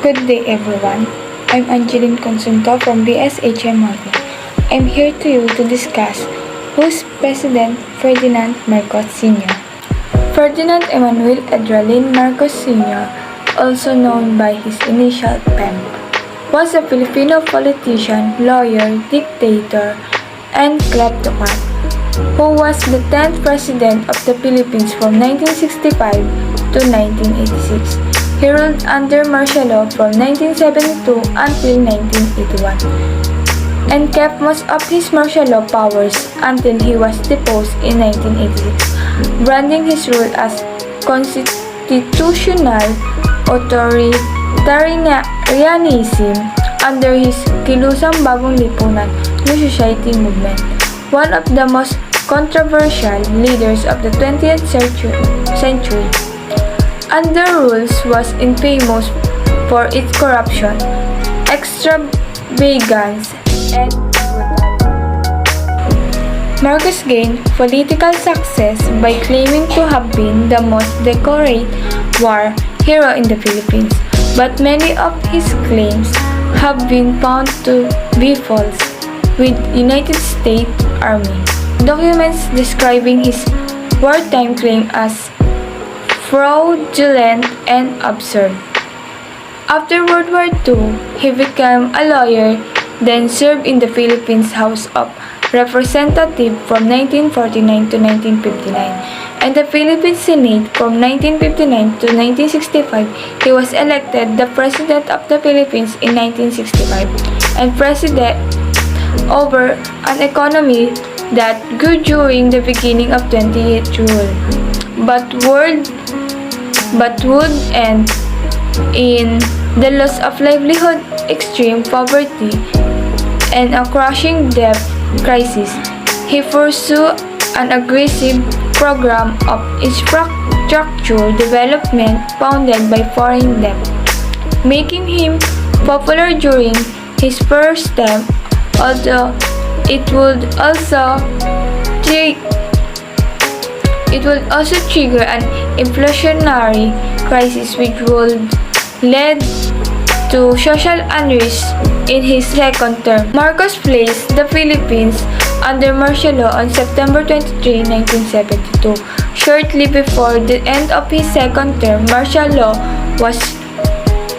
Good day everyone. I'm Angeline Consunto from BSHM Market. I'm here to you to discuss who's President Ferdinand Marcos Sr. Ferdinand Emmanuel Edralin Marcos Sr., also known by his initial PEM, was a Filipino politician, lawyer, dictator, and kleptocrat who was the 10th President of the Philippines from 1965 to 1986. He ruled under martial law from 1972 until 1981 and kept most of his martial law powers until he was deposed in 1986, branding his rule as constitutional authoritarianism under his Kilusang Bagong Lipunan New Society movement, one of the most controversial leaders of the 20th century. Under rules was infamous for its corruption, extravagance, and brutality. Marcos gained political success by claiming to have been the most decorated war hero in the Philippines, but many of his claims have been found to be false, with United States Army documents describing his wartime claim as fraudulent and absurd. After World War II, he became a lawyer, then served in the Philippines House of Representatives from 1949 to 1959, and the Philippines Senate from 1959 to 1965. He was elected the President of the Philippines in 1965 and President over an economy that grew during the beginning of 20th rule, but would end in the loss of livelihood, extreme poverty, and a crushing debt crisis. He pursued an aggressive program of infrastructure development founded by foreign debt, making him popular during his first term, although it would also trigger an inflationary crisis which would lead to social unrest in his second term. Marcos placed the Philippines under martial law on September 23, 1972. Shortly before the end of his second term, martial law was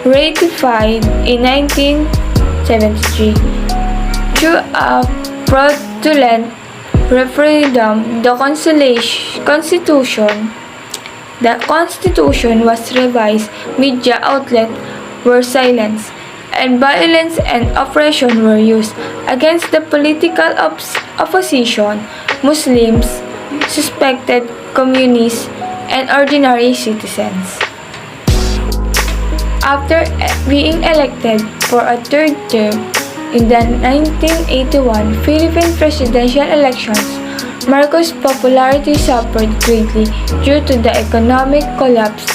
ratified in 1973. Through a fraudulent referendum, the Constitution was revised. Media outlets were silenced, and violence and oppression were used against the political opposition, Muslims, suspected communists, and ordinary citizens. After being elected for a third term in the 1981 Philippine presidential elections, Marcos' popularity suffered greatly due to the economic collapse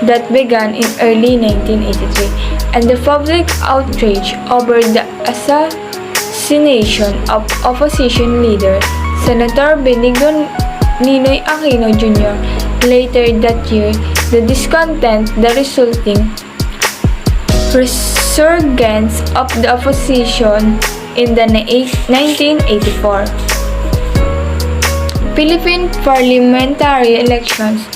that began in early 1983 and the public outrage over the assassination of opposition leader Senator Benigno Ninoy Aquino Jr. Later that year, the discontent, the resulting resurgence of the opposition in the 1984 Philippine parliamentary elections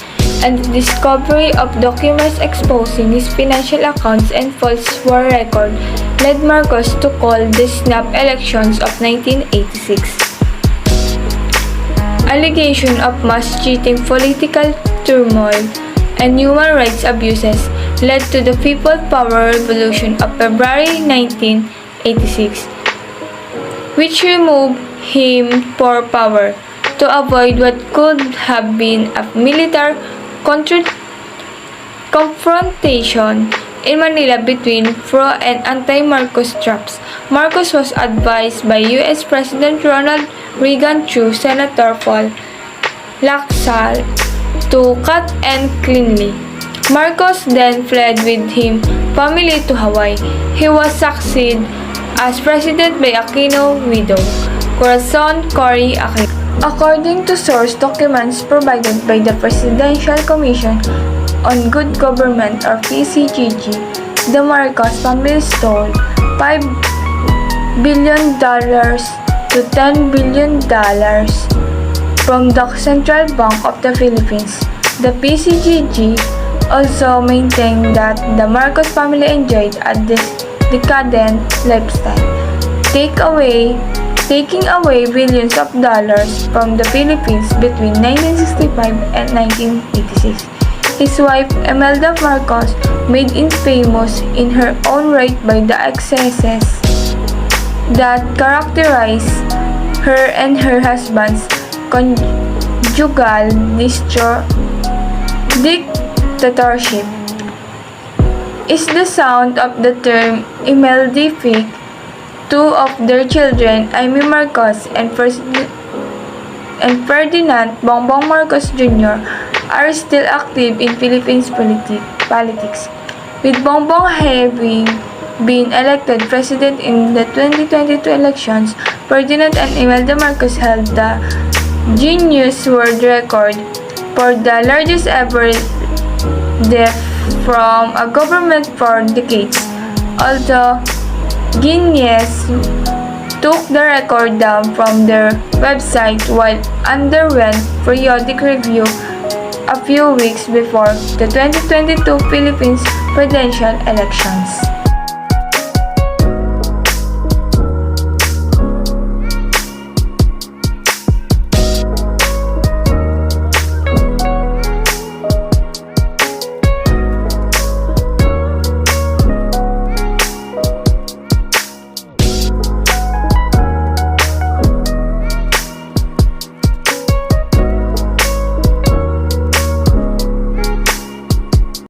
and the discovery of documents exposing his financial accounts and false war record led Marcos to call the snap elections of 1986. Allegation of mass cheating, political turmoil, and human rights abuses led to the People's Power Revolution of February 1986, which removed him from power to avoid what could have been a military confrontation in Manila between pro- and anti-Marcos troops. Marcos was advised by U.S. President Ronald Reagan through Senator Paul Laxalt to cut and cleanly. Marcos then fled with his family to Hawaii. He was succeeded as president by Aquino's widow, Corazon Cory Aquino. According to source documents provided by the Presidential Commission on Good Government or PCGG, the Marcos family stole $5 billion to $10 billion from the Central Bank of the Philippines. The PCGG also maintained that the Marcos family enjoyed a decadent lifestyle, taking away billions of dollars from the Philippines between 1965 and 1986. His wife, Imelda Marcos, made infamous in her own right by the excesses that characterize her and her husband's conjugal dictatorship. Is the sound of the term Imeldific. Two of their children, Amy Marcos and Ferdinand Bongbong Marcos Jr., are still active in Philippines politics, with Bongbong having been elected president in the 2022 elections. Ferdinand and Imelda Marcos held the Guinness World Record for the largest ever debt from a government for decades, although Guinness took the record down from their website while underwent periodic review a few weeks before the 2022 Philippines presidential elections.